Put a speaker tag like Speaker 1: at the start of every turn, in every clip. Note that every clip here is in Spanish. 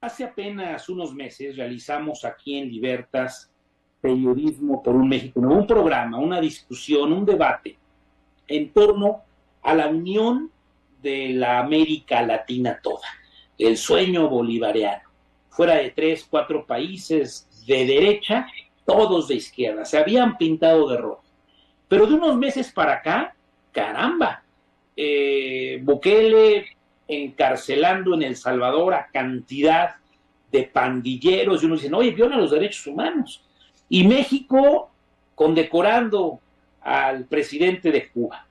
Speaker 1: Hace apenas unos meses realizamos aquí en Libertas Periodismo por un México Nuevo, un programa, una discusión, un debate en torno a la unión de la América Latina toda, el sueño bolivariano, fuera de 3, 4 países de derecha, todos de izquierda, se habían pintado de rojo. Pero de unos meses para acá, caramba, Bukele encarcelando en El Salvador a cantidad de pandilleros, y uno dice, oye, violan los derechos humanos. Y México condecorando al presidente de Cuba.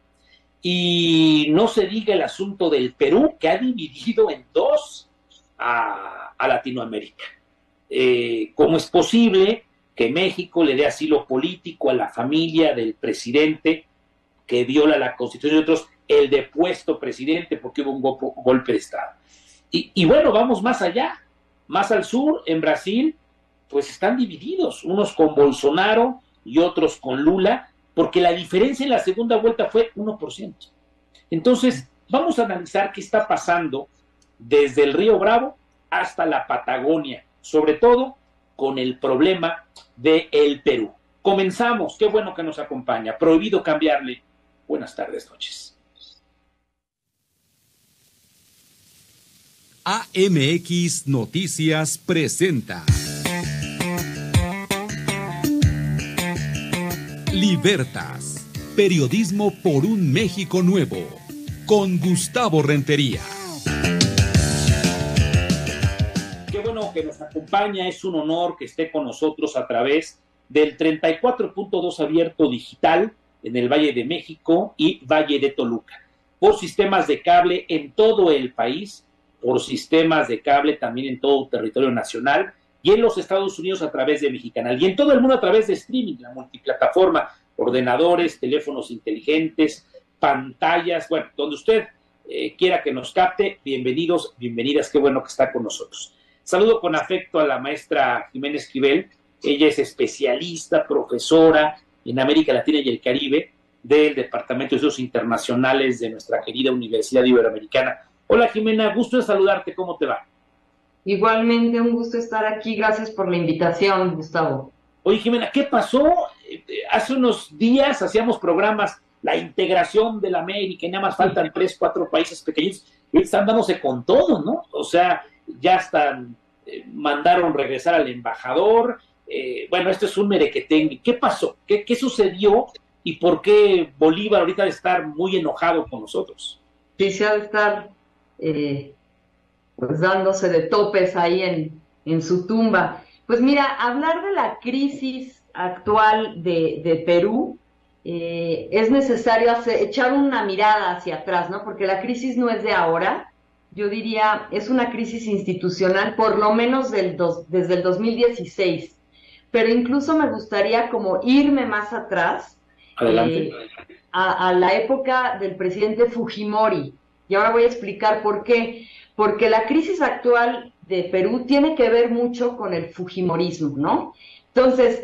Speaker 1: Y no se diga el asunto del Perú, que ha dividido en dos a Latinoamérica. ¿Cómo es posible que México le dé asilo político a la familia del presidente que viola la Constitución y otros, el depuesto presidente, porque hubo un golpe de Estado? Y bueno, vamos más allá, más al sur, en Brasil, pues están divididos, unos con Bolsonaro y otros con Lula, porque la diferencia en la segunda vuelta fue 1%. Entonces, vamos a analizar qué está pasando desde el Río Bravo hasta la Patagonia, sobre todo con el problema del Perú. Comenzamos, qué bueno que nos acompaña, prohibido cambiarle. Buenas tardes, noches.
Speaker 2: AMX Noticias presenta Libertas, periodismo por un México nuevo, con Gustavo Rentería.
Speaker 1: Qué bueno que nos acompaña, es un honor que esté con nosotros a través del 34.2 abierto digital en el Valle de México y Valle de Toluca, por sistemas de cable en todo el país, por sistemas de cable también en todo el territorio nacional, y en los Estados Unidos a través de Mexicanal, y en todo el mundo a través de streaming, la multiplataforma, ordenadores, teléfonos inteligentes, pantallas, bueno, donde usted quiera que nos capte, bienvenidos, bienvenidas, qué bueno que está con nosotros. Saludo con afecto a la maestra Jimena Esquivel, ella es especialista, profesora en América Latina y el Caribe del Departamento de Estudios Internacionales de nuestra querida Universidad Iberoamericana. Hola Jimena, gusto de saludarte, ¿cómo te va?
Speaker 3: Igualmente, un gusto estar aquí. Gracias por la invitación, Gustavo.
Speaker 1: Oye, Jimena, ¿qué pasó? Hace unos días hacíamos programas, la integración de la América, y nada más faltan 3, 4 países pequeños, y están dándose con todo, ¿no? O sea, ya están, mandaron regresar al embajador, bueno, esto es un merequetengue. ¿Qué pasó? ¿Qué sucedió? ¿Y por qué Bolívar ahorita debe estar muy enojado con nosotros?
Speaker 3: Sí, se ha de estar pues dándose de topes ahí en su tumba. Pues mira, hablar de la crisis actual de Perú, es necesario echar una mirada hacia atrás, ¿no? Porque la crisis no es de ahora, yo diría, es una crisis institucional, por lo menos desde el 2016, pero incluso me gustaría como irme más atrás, a la época del presidente Fujimori, y ahora voy a explicar por qué. Porque la crisis actual de Perú tiene que ver mucho con el fujimorismo, ¿no? Entonces,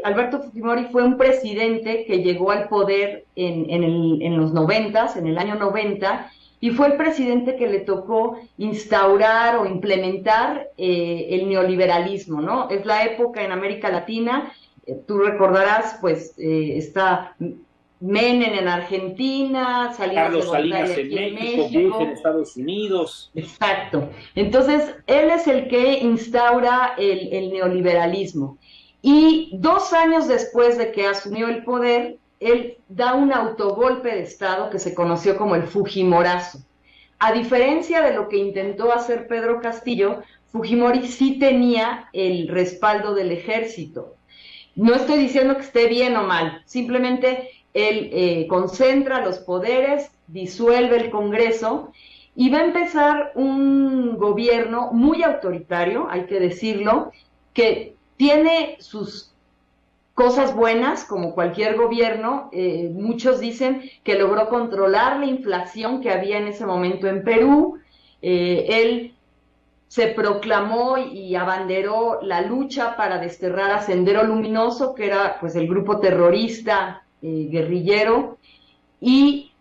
Speaker 3: Alberto Fujimori fue un presidente que llegó al poder en los 90, en el año 90, y fue el presidente que le tocó instaurar o implementar el neoliberalismo, ¿no? Es la época en América Latina, tú recordarás, pues, está Menem en Argentina,
Speaker 1: Carlos Salinas en México, Bush en Estados Unidos.
Speaker 3: Exacto. Entonces, él es el que instaura el neoliberalismo. Y 2 años después de que asumió el poder, él da un autogolpe de Estado que se conoció como el Fujimorazo. A diferencia de lo que intentó hacer Pedro Castillo, Fujimori sí tenía el respaldo del ejército. No estoy diciendo que esté bien o mal, simplemente él concentra los poderes, disuelve el Congreso y va a empezar un gobierno muy autoritario, hay que decirlo, que tiene sus cosas buenas, como cualquier gobierno. Muchos dicen que logró controlar la inflación que había en ese momento en Perú. Él se proclamó y abanderó la lucha para desterrar a Sendero Luminoso, que era pues el grupo terrorista guerrillero, y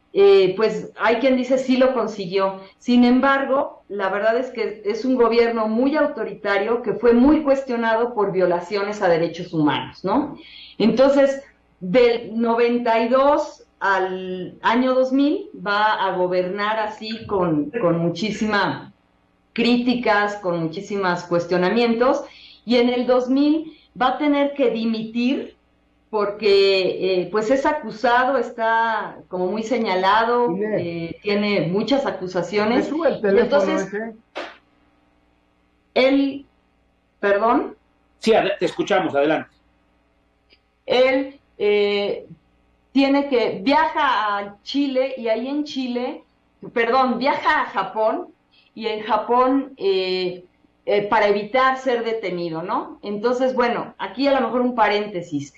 Speaker 3: pues hay quien dice sí lo consiguió. Sin embargo, la verdad es que es un gobierno muy autoritario que fue muy cuestionado por violaciones a derechos humanos, ¿no? Entonces, del 92 al año 2000 va a gobernar así con muchísimas críticas, con muchísimos cuestionamientos, y en el 2000 va a tener que dimitir porque pues es acusado, está como muy señalado, tiene muchas acusaciones.
Speaker 4: ¿Me sube el teléfono
Speaker 3: entonces,
Speaker 4: ese?
Speaker 3: Él, perdón.
Speaker 1: Sí, te escuchamos, adelante.
Speaker 3: Él viaja a Chile y ahí en Chile, viaja a Japón y en Japón para evitar ser detenido, ¿no? Entonces, bueno, aquí a lo mejor un paréntesis.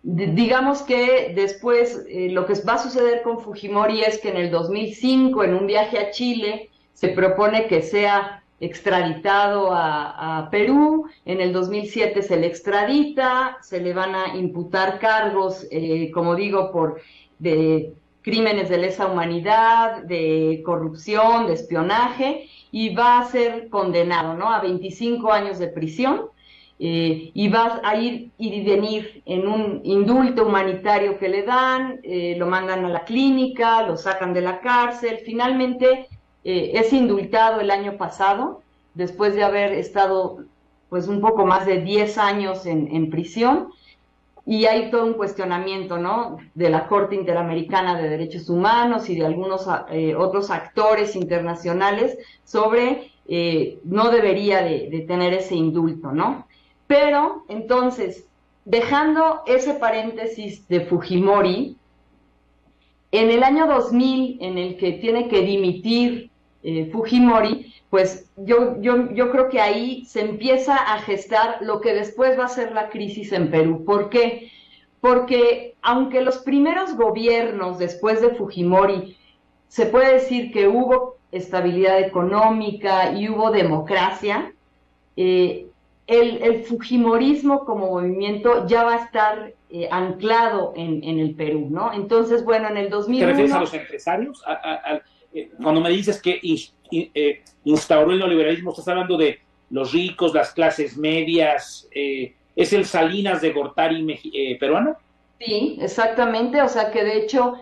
Speaker 3: Digamos que después lo que va a suceder con Fujimori es que en el 2005, en un viaje a Chile, se propone que sea extraditado a Perú. En el 2007 se le extradita, se le van a imputar cargos, como digo, de crímenes de lesa humanidad, de corrupción, de espionaje, y va a ser condenado, ¿no?, a 25 años de prisión. Y va a ir y venir en un indulto humanitario que le dan, lo mandan a la clínica, lo sacan de la cárcel, finalmente es indultado el año pasado, después de haber estado pues un poco más de 10 años en prisión, y hay todo un cuestionamiento, ¿no?, de la Corte Interamericana de Derechos Humanos y de algunos otros actores internacionales sobre no debería de tener ese indulto, ¿no? Pero, entonces, dejando ese paréntesis de Fujimori, en el año 2000, en el que tiene que dimitir Fujimori, pues yo creo que ahí se empieza a gestar lo que después va a ser la crisis en Perú. ¿Por qué? Porque aunque los primeros gobiernos después de Fujimori, se puede decir que hubo estabilidad económica y hubo democracia, el fujimorismo como movimiento ya va a estar anclado en el Perú, ¿no? Entonces, bueno, en el 2001...
Speaker 1: ¿Te refieres a los empresarios? Cuando me dices que instauró el neoliberalismo, ¿estás hablando de los ricos, las clases medias? ¿Es el Salinas de Gortari peruano?
Speaker 3: Sí, exactamente, o sea que de hecho...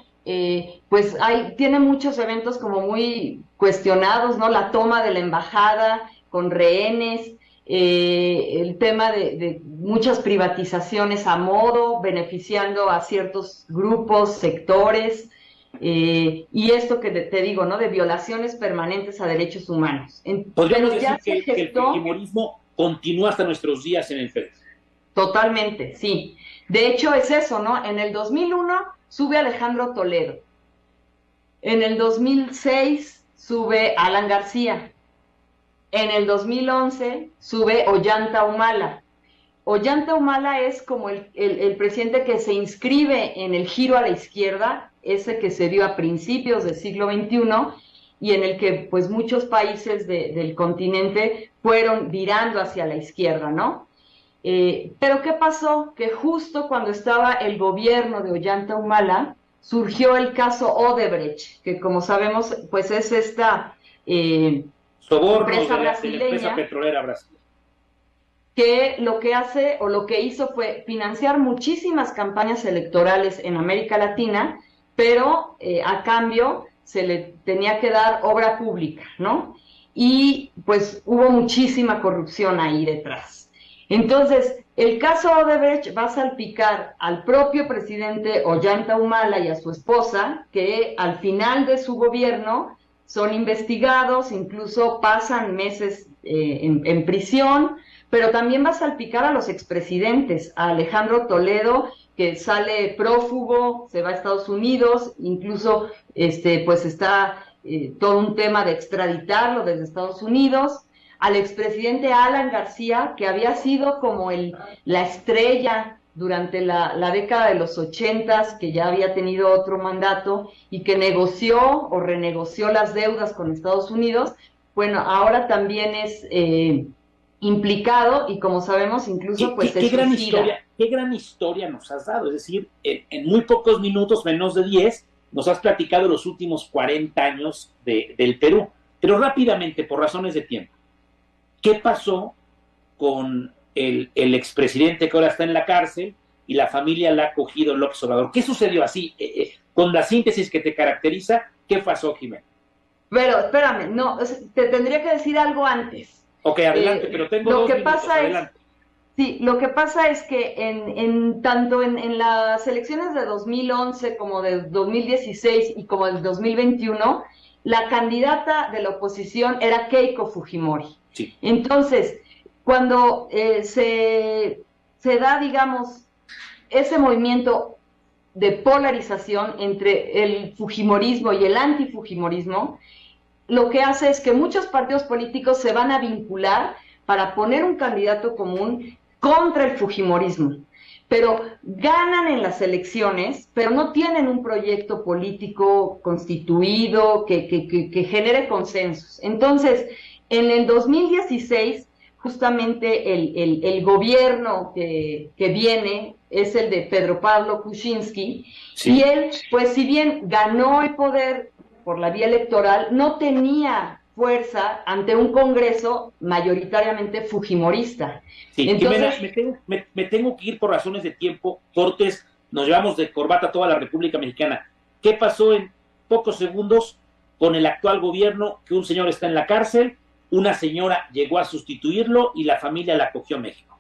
Speaker 3: pues tiene muchos eventos como muy cuestionados, ¿no? La toma de la embajada con rehenes, el tema de muchas privatizaciones a modo, beneficiando a ciertos grupos, sectores, y esto que te digo, ¿no?, de violaciones permanentes a derechos humanos.
Speaker 1: ¿Podríamos decir que el fujimorismo continúa hasta nuestros días en el Perú?
Speaker 3: Totalmente, sí. De hecho es eso, ¿no? En el 2001 sube Alejandro Toledo. En el 2006 sube Alan García. En el 2011 sube Ollanta Humala. Ollanta Humala es como el presidente que se inscribe en el giro a la izquierda, ese que se dio a principios del siglo XXI y en el que pues muchos países del continente fueron virando hacia la izquierda, ¿no? Pero ¿qué pasó? Que justo cuando estaba el gobierno de Ollanta Humala, surgió el caso Odebrecht, que como sabemos, pues es esta empresa brasileña,
Speaker 1: empresa petrolera brasileña,
Speaker 3: que lo que hace o lo que hizo fue financiar muchísimas campañas electorales en América Latina, pero a cambio se le tenía que dar obra pública, ¿no? Y pues hubo muchísima corrupción ahí detrás. Entonces, el caso Odebrecht va a salpicar al propio presidente Ollanta Humala y a su esposa, que al final de su gobierno son investigados, incluso pasan meses en prisión, pero también va a salpicar a los expresidentes, a Alejandro Toledo, que sale prófugo, se va a Estados Unidos, incluso pues está todo un tema de extraditarlo desde Estados Unidos, al expresidente Alan García, que había sido como la estrella durante la década de los 80, que ya había tenido otro mandato y que negoció o renegoció las deudas con Estados Unidos. Bueno, ahora también es implicado y, como sabemos, incluso pues
Speaker 1: qué gran historia nos has dado. Es decir, en muy pocos minutos, menos de 10, nos has platicado los últimos 40 años del Perú. Pero rápidamente, por razones de tiempo, ¿qué pasó con el expresidente que ahora está en la cárcel y la familia la ha acogido López Obrador? ¿Qué sucedió así? Con la síntesis que te caracteriza, ¿qué pasó, Jimena?
Speaker 3: Pero espérame, no, te tendría que decir algo antes.
Speaker 1: Ok, adelante, pero tengo
Speaker 3: lo
Speaker 1: 2
Speaker 3: que
Speaker 1: minutos,
Speaker 3: pasa
Speaker 1: adelante.
Speaker 3: Sí, lo que pasa es que tanto en las elecciones de 2011 como de 2016 y como del 2021, la candidata de la oposición era Keiko Fujimori.
Speaker 1: Sí.
Speaker 3: Entonces, cuando se da, digamos, ese movimiento de polarización entre el fujimorismo y el antifujimorismo, lo que hace es que muchos partidos políticos se van a vincular para poner un candidato común contra el fujimorismo, pero ganan en las elecciones, pero no tienen un proyecto político constituido que genere consensos. Entonces, en el 2016, justamente el gobierno que viene es el de Pedro Pablo Kuczynski, sí. Y él, pues si bien ganó el poder por la vía electoral, no tenía fuerza ante un Congreso mayoritariamente fujimorista.
Speaker 1: Sí,
Speaker 3: entonces,
Speaker 1: Jimena, me tengo que ir por razones de tiempo. Cortes, nos llevamos de corbata a toda la República Mexicana. ¿Qué pasó en pocos segundos con el actual gobierno? Que un señor está en la cárcel, una señora llegó a sustituirlo y la familia la acogió a México.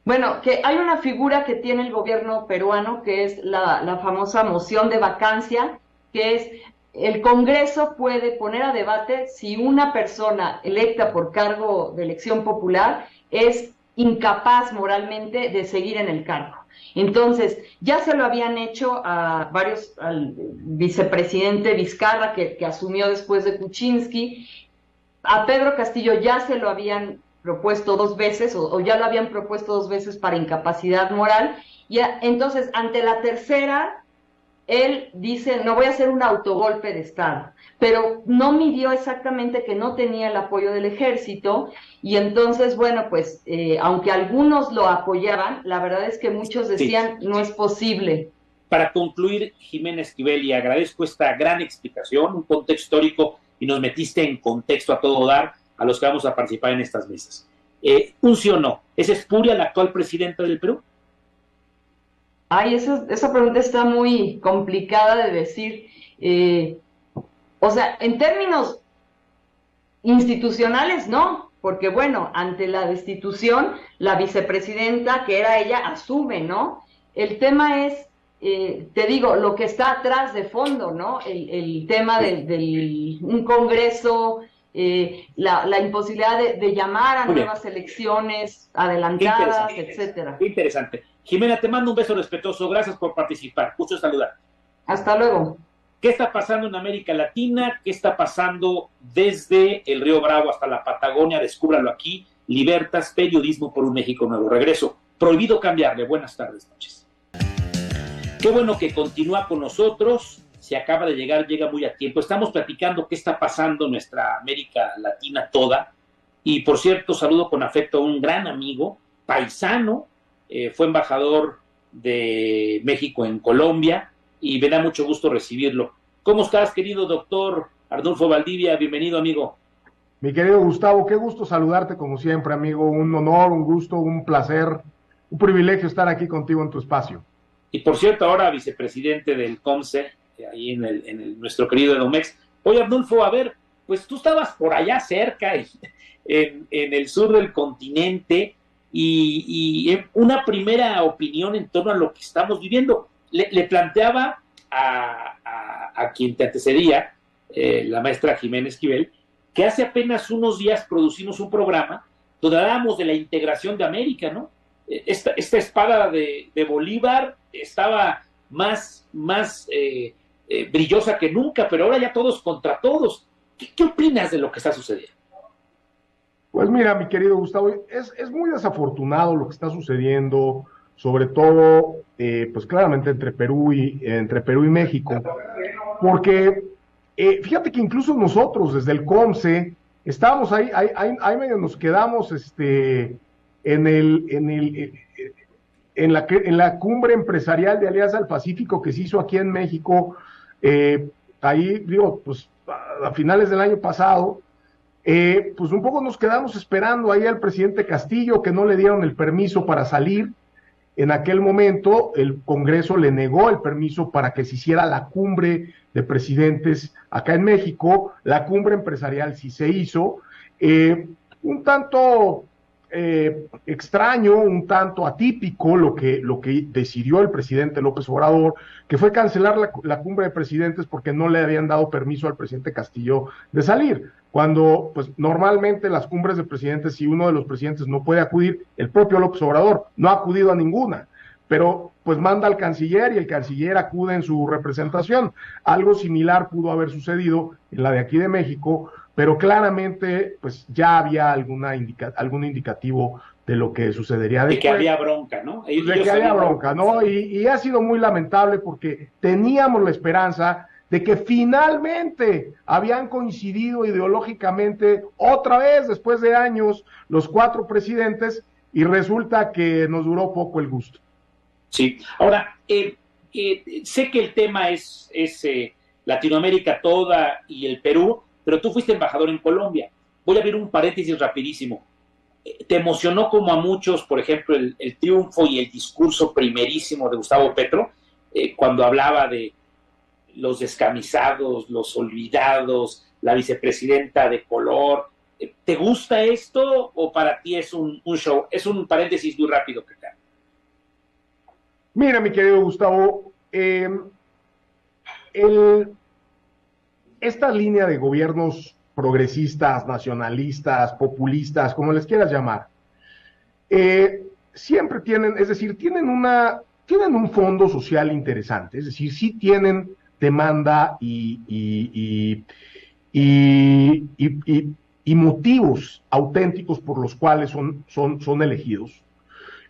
Speaker 3: Bueno, que hay una figura que tiene el gobierno peruano, que es la famosa moción de vacancia, que es el Congreso puede poner a debate si una persona electa por cargo de elección popular es incapaz moralmente de seguir en el cargo. Entonces, ya se lo habían hecho a al vicepresidente Vizcarra, que asumió después de Kuczynski, a Pedro Castillo ya se lo habían propuesto 2 veces, o ya lo habían propuesto 2 veces para incapacidad moral, y entonces, ante la tercera, él dice, no voy a hacer un autogolpe de Estado, pero no midió exactamente que no tenía el apoyo del ejército, y entonces, bueno, pues, aunque algunos lo apoyaban, la verdad es que muchos decían, sí, no es posible.
Speaker 1: Para concluir, Jimena Esquivel, y agradezco esta gran explicación, un contexto histórico, y nos metiste en contexto a todo dar a los que vamos a participar en estas mesas. Un sí o no, ¿es espuria la actual presidenta del Perú?
Speaker 3: Ay, esa pregunta está muy complicada de decir. O sea, en términos institucionales, no, porque bueno, ante la destitución, la vicepresidenta, que era ella, asume, ¿no? El tema es, te digo, lo que está atrás de fondo, ¿no? El tema de un congreso, la imposibilidad de llamar a nuevas elecciones adelantadas, etcétera.
Speaker 1: Qué interesante. Jimena, te mando un beso respetuoso. Gracias por participar. Gusto saludar.
Speaker 3: Hasta luego.
Speaker 1: ¿Qué está pasando en América Latina? ¿Qué está pasando desde el Río Bravo hasta la Patagonia? Descúbralo aquí. Libertas, periodismo por un México nuevo. Regreso. Prohibido cambiarle. Buenas tardes, noches. Qué bueno que continúa con nosotros. Se acaba de llegar, llega muy a tiempo. Estamos platicando qué está pasando en nuestra América Latina toda. Y, por cierto, saludo con afecto a un gran amigo, paisano, fue embajador de México en Colombia, y me da mucho gusto recibirlo. ¿Cómo estás, querido doctor Arnulfo Valdivia? Bienvenido, amigo.
Speaker 4: Mi querido Gustavo, qué gusto saludarte como siempre, amigo. Un honor, un gusto, un placer, un privilegio estar aquí contigo en tu espacio.
Speaker 1: Y, por cierto, ahora vicepresidente del COMCE, ahí en nuestro querido Edomex. Oye, Arnulfo, a ver, pues tú estabas por allá cerca, en el sur del continente, y una primera opinión en torno a lo que estamos viviendo. Le planteaba a quien te antecedía, la maestra Jimena Esquivel, que hace apenas unos días producimos un programa donde hablábamos de la integración de América, ¿no? Esta espada de Bolívar estaba más brillosa que nunca, pero ahora ya todos contra todos. ¿Qué opinas de lo que está sucediendo?
Speaker 4: Pues mira, mi querido Gustavo, es muy desafortunado lo que está sucediendo, sobre todo, pues claramente entre Perú y México, porque fíjate que incluso nosotros desde el COMCE estábamos ahí medio nos quedamos en la cumbre empresarial de Alianza del Pacífico que se hizo aquí en México. Ahí digo, pues a finales del año pasado, pues un poco nos quedamos esperando ahí al presidente Castillo, que no le dieron el permiso para salir. En aquel momento el Congreso le negó el permiso para que se hiciera la cumbre de presidentes acá en México. La cumbre empresarial sí se hizo, un tanto extraño, un tanto atípico lo que decidió el presidente López Obrador, que fue cancelar la cumbre de presidentes porque no le habían dado permiso al presidente Castillo de salir, cuando pues normalmente las cumbres de presidentes, si uno de los presidentes no puede acudir, el propio López Obrador no ha acudido a ninguna, pero pues manda al canciller y el canciller acude en su representación. Algo similar pudo haber sucedido en la de aquí de México, pero claramente pues ya había algún indicativo de lo que sucedería después.
Speaker 1: De que había bronca, ¿no?
Speaker 4: De que había bronca, ¿no? Y ha sido muy lamentable porque teníamos la esperanza de que finalmente habían coincidido ideológicamente otra vez después de años los 4 presidentes, y resulta que nos duró poco el gusto.
Speaker 1: Sí, ahora, sé que el tema es Latinoamérica toda y el Perú, pero tú fuiste embajador en Colombia. Voy a abrir un paréntesis rapidísimo. ¿Te emocionó como a muchos, por ejemplo, el triunfo y el discurso primerísimo de Gustavo Petro, cuando hablaba de los descamisados, los olvidados, la vicepresidenta de color? ¿Te gusta esto o para ti es un show? Es un paréntesis muy rápido, Cacá.
Speaker 4: Mira, mi querido Gustavo, esta línea de gobiernos progresistas, nacionalistas, populistas, como les quieras llamar, siempre tienen, es decir, tienen un fondo social interesante, es decir, sí tienen demanda y motivos auténticos por los cuales son elegidos.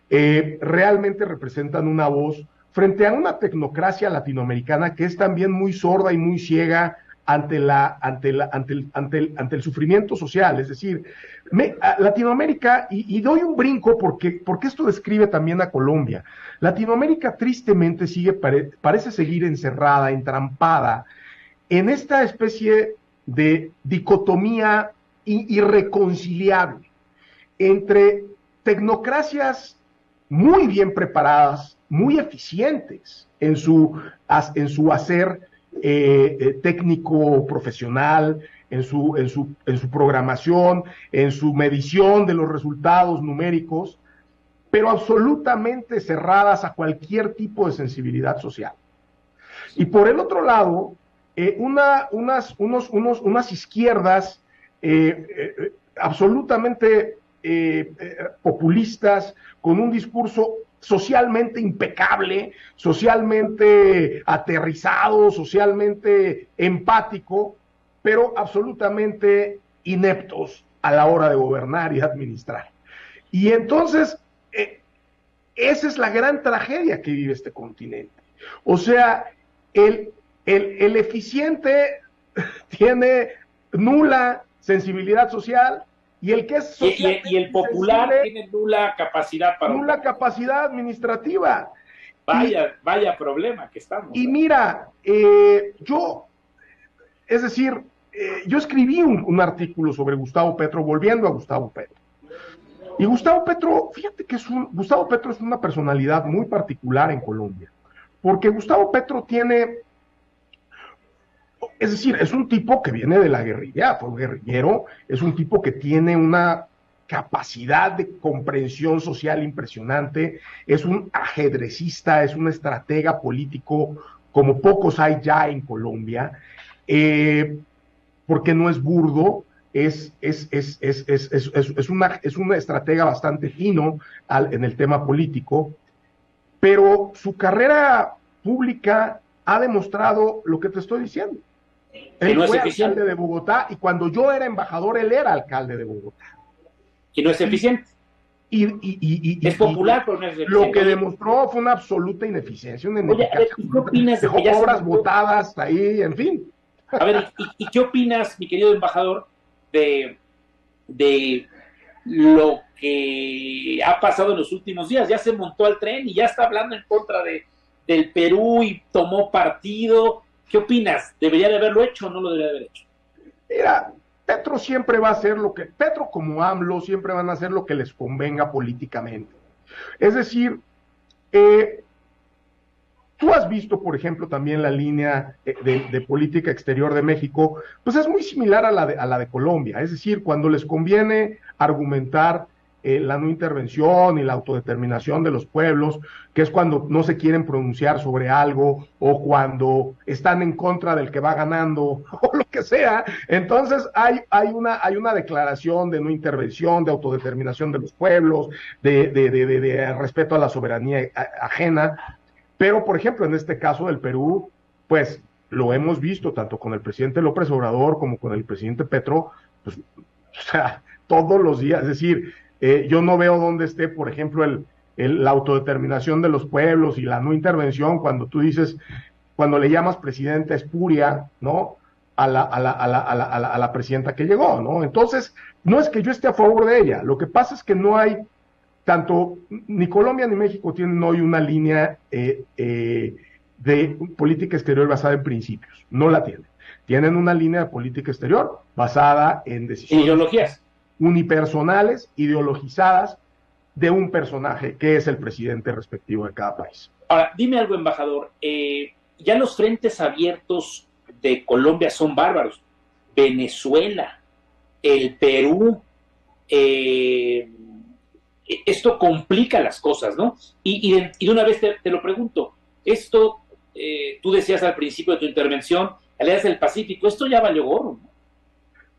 Speaker 4: Realmente representan una voz frente a una tecnocracia latinoamericana que es también muy sorda y muy ciega ante el sufrimiento social. Es decir, Latinoamérica, y doy un brinco porque esto describe también a Colombia. Latinoamérica tristemente parece seguir encerrada, entrampada en esta especie de dicotomía irreconciliable entre tecnocracias muy bien preparadas, muy eficientes en su hacer técnico profesional, en su programación, en su medición de los resultados numéricos, pero absolutamente cerradas a cualquier tipo de sensibilidad social. Y por el otro lado, unas izquierdas absolutamente populistas, con un discurso socialmente impecable, socialmente aterrizado, socialmente empático, pero absolutamente ineptos a la hora de gobernar y administrar. Y entonces, esa es la gran tragedia que vive este continente. O sea, el eficiente tiene nula sensibilidad social, y el que es
Speaker 1: y el popular tiene nula capacidad para
Speaker 4: nula capacidad administrativa.
Speaker 1: Vaya problema que estamos.
Speaker 4: Y mira, yo escribí un artículo sobre Gustavo Petro, volviendo a Gustavo Petro. Y Gustavo Petro, fíjate que Gustavo Petro es una personalidad muy particular en Colombia, porque Gustavo Petro es un tipo que viene de la guerrilla, fue un guerrillero, es un tipo que tiene una capacidad de comprensión social impresionante, es un ajedrecista, es un estratega político como pocos hay ya en Colombia, porque no es burdo, es un estratega bastante fino en el tema político, pero su carrera pública ha demostrado lo que te estoy diciendo. Él fue alcalde de Bogotá, y cuando yo era embajador, él era alcalde de Bogotá.
Speaker 1: Que no es eficiente. Es popular, pero no es eficiente.
Speaker 4: Lo que demostró fue una absoluta ineficiencia.
Speaker 1: Oye, a ver, ¿qué opinas de que ya
Speaker 4: obras botadas ahí, en fin?
Speaker 1: A ver, ¿y qué opinas, mi querido embajador, de lo que ha pasado en los últimos días? Ya se montó al tren y ya está hablando en contra del Perú y tomó partido. ¿Qué opinas? ¿Debería de haberlo hecho o no lo debería de haber hecho?
Speaker 4: Mira, Petro siempre va a hacer Petro como AMLO siempre van a hacer lo que les convenga políticamente. Es decir, tú has visto, por ejemplo, también la línea de política exterior de México, pues es muy similar a la de Colombia. Es decir, cuando les conviene argumentar la no intervención y la autodeterminación de los pueblos, que es cuando no se quieren pronunciar sobre algo o cuando están en contra del que va ganando o lo que sea. Entonces hay una declaración de no intervención, de autodeterminación de los pueblos, de respeto a la soberanía ajena. Pero, por ejemplo, en este caso del Perú, pues lo hemos visto tanto con el presidente López Obrador como con el presidente Petro, pues, o sea, todos los días. Es decir, yo no veo dónde esté, por ejemplo, la autodeterminación de los pueblos y la no intervención cuando tú dices, cuando le llamas presidenta espuria, ¿no? A la presidenta que llegó, ¿no? Entonces, no es que yo esté a favor de ella, lo que pasa es que no hay, tanto ni Colombia ni México tienen hoy una línea de política exterior basada en principios, no la tienen. Tienen una línea de política exterior basada en decisiones
Speaker 1: ideologías
Speaker 4: unipersonales, ideologizadas de un personaje que es el presidente respectivo de cada país.
Speaker 1: Ahora, dime algo, embajador, ya los frentes abiertos de Colombia son bárbaros. Venezuela, el Perú, esto complica las cosas, ¿no? Y de una vez te lo pregunto, esto, tú decías al principio de tu intervención, Alianza del Pacífico, esto ya valió gorro, ¿no?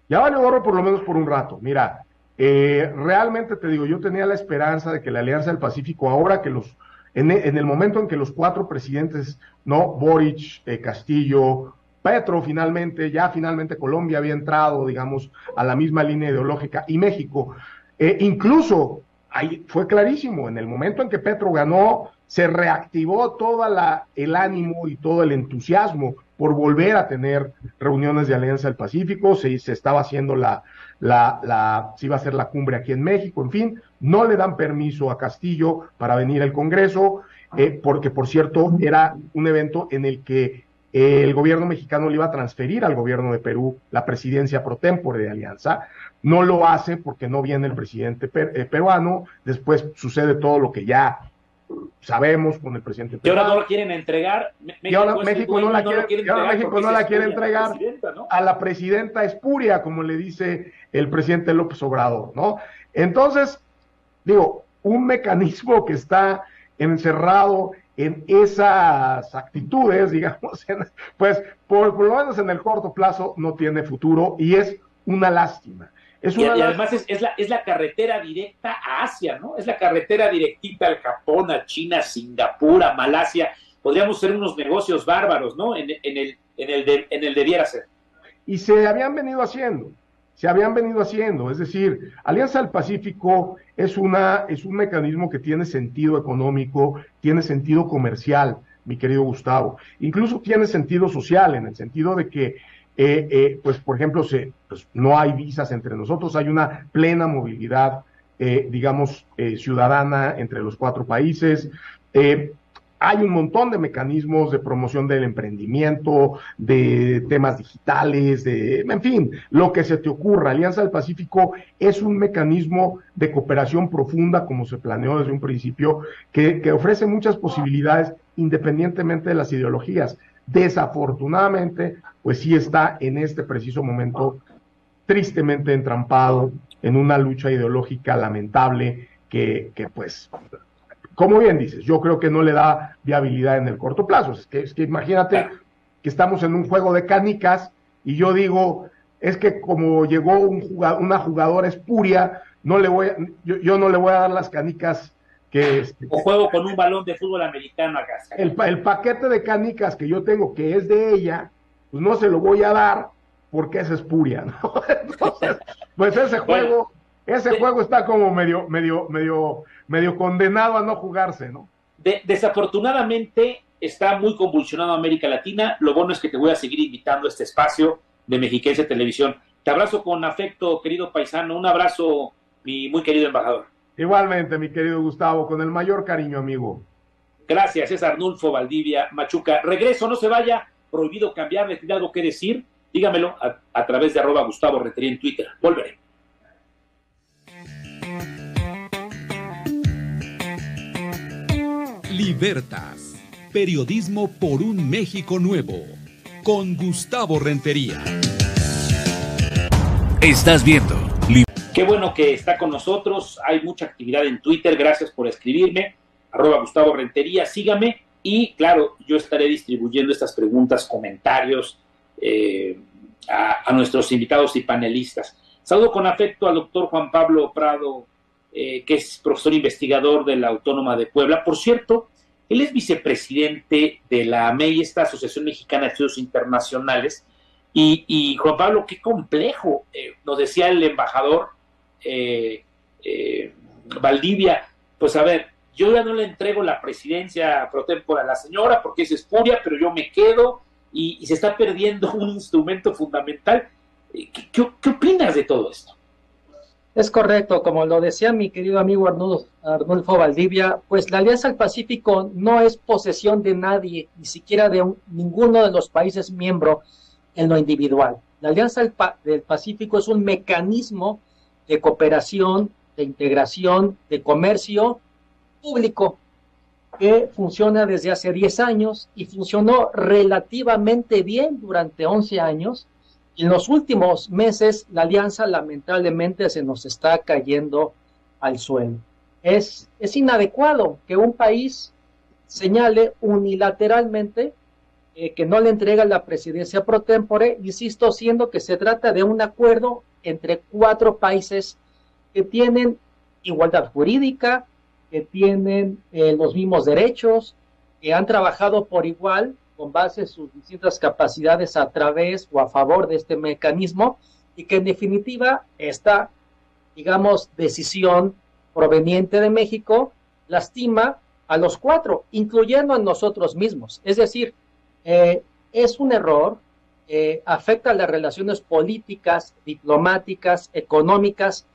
Speaker 4: Ya valió gorro por lo menos por un rato. Mira, realmente te digo, yo tenía la esperanza de que la Alianza del Pacífico, ahora que en el momento en que los 4 presidentes, ¿no? Boric, Castillo, Petro finalmente Colombia había entrado, digamos, a la misma línea ideológica, y México, incluso, ahí fue clarísimo, en el momento en que Petro ganó, se reactivó todo el ánimo y todo el entusiasmo por volver a tener reuniones de Alianza del Pacífico. Se estaba haciendo se iba a hacer la cumbre aquí en México, en fin, no le dan permiso a Castillo para venir al Congreso, porque por cierto era un evento en el que el gobierno mexicano le iba a transferir al gobierno de Perú la presidencia pro tempore de Alianza. No lo hace porque no viene el presidente peruano, después sucede todo lo que ya sabemos con el presidente
Speaker 1: peruano. Y ahora no lo quieren entregar.
Speaker 4: México no la quiere entregar ¿no? A la presidenta espuria, como le dice el presidente López Obrador, ¿no? Entonces, digo, un mecanismo que está encerrado en esas actitudes, digamos, pues por lo menos en el corto plazo no tiene futuro y es una lástima.
Speaker 1: Y además es la carretera directa a Asia, ¿no? Es la carretera directita al Japón, a China, a Singapur, a Malasia. Podríamos hacer unos negocios bárbaros, ¿no? En el debiera ser.
Speaker 4: Y se habían venido haciendo, es decir, Alianza del Pacífico es un mecanismo que tiene sentido económico, tiene sentido comercial, mi querido Gustavo, incluso tiene sentido social, en el sentido de que pues por ejemplo, pues, no hay visas entre nosotros, hay una plena movilidad, digamos, ciudadana entre los 4 países, hay un montón de mecanismos de promoción del emprendimiento, de temas digitales, en fin, lo que se te ocurra. Alianza del Pacífico es un mecanismo de cooperación profunda, como se planeó desde un principio, que ofrece muchas posibilidades independientemente de las ideologías. Desafortunadamente, pues sí está en este preciso momento tristemente entrampado en una lucha ideológica lamentable que pues, como bien dices, yo creo que no le da viabilidad en el corto plazo. Es que imagínate que estamos en un juego de canicas y yo digo, es que como llegó una jugadora espuria, yo no le voy a dar las canicas
Speaker 1: o juego con un balón de fútbol americano acá.
Speaker 4: El paquete de canicas que yo tengo, que es de ella, pues no se lo voy a dar porque es espuria, ¿no? Entonces, pues ese juego está como medio condenado a no jugarse, ¿no?
Speaker 1: Desafortunadamente está muy convulsionado América Latina. Lo bueno es que te voy a seguir invitando a este espacio de Mexiquense Televisión. Te abrazo con afecto, querido paisano. Un abrazo, mi muy querido embajador.
Speaker 4: Igualmente, mi querido Gustavo, con el mayor cariño, amigo.
Speaker 1: Gracias, es Arnulfo Valdivia Machuca. Regreso, no se vaya. prohibido cambiarle, tiene algo que decir, dígamelo a través de @GustavoRentería en Twitter. Volveré.
Speaker 2: Libertas, periodismo por un México nuevo, con Gustavo Rentería.
Speaker 5: Estás viendo.
Speaker 1: Qué bueno que está con nosotros, hay mucha actividad en Twitter, gracias por escribirme, @GustavoRentería, sígame, y claro, yo estaré distribuyendo estas preguntas, comentarios a nuestros invitados y panelistas. Saludo con afecto al doctor Juan Pablo Prado, que es profesor investigador de la Autónoma de Puebla. Por cierto, él es vicepresidente de la AMEI, esta Asociación Mexicana de Estudios Internacionales, y Juan Pablo, qué complejo, nos decía el embajador Valdivia, pues a ver, yo ya no le entrego la presidencia pro tempore a la señora porque es espuria, pero yo me quedo y se está perdiendo un instrumento fundamental. ¿Qué opinas de todo esto?
Speaker 6: Es correcto, como lo decía mi querido amigo Arnulfo Valdivia, pues la Alianza del Pacífico no es posesión de nadie, ni siquiera de ninguno de los países miembros en lo individual. La Alianza del Pacífico es un mecanismo de cooperación, de integración, de comercio público que funciona desde hace 10 años y funcionó relativamente bien durante 11 años. Y en los últimos meses la alianza lamentablemente se nos está cayendo al suelo. Es inadecuado que un país señale unilateralmente que no le entrega la presidencia pro tempore, insisto, siendo que se trata de un acuerdo entre 4 países que tienen igualdad jurídica, que tienen los mismos derechos, que han trabajado por igual con base en sus distintas capacidades a través o a favor de este mecanismo, y que en definitiva esta, digamos, decisión proveniente de México lastima a los 4, incluyendo a nosotros mismos. Es decir, es un error, afecta a las relaciones políticas, diplomáticas, económicas,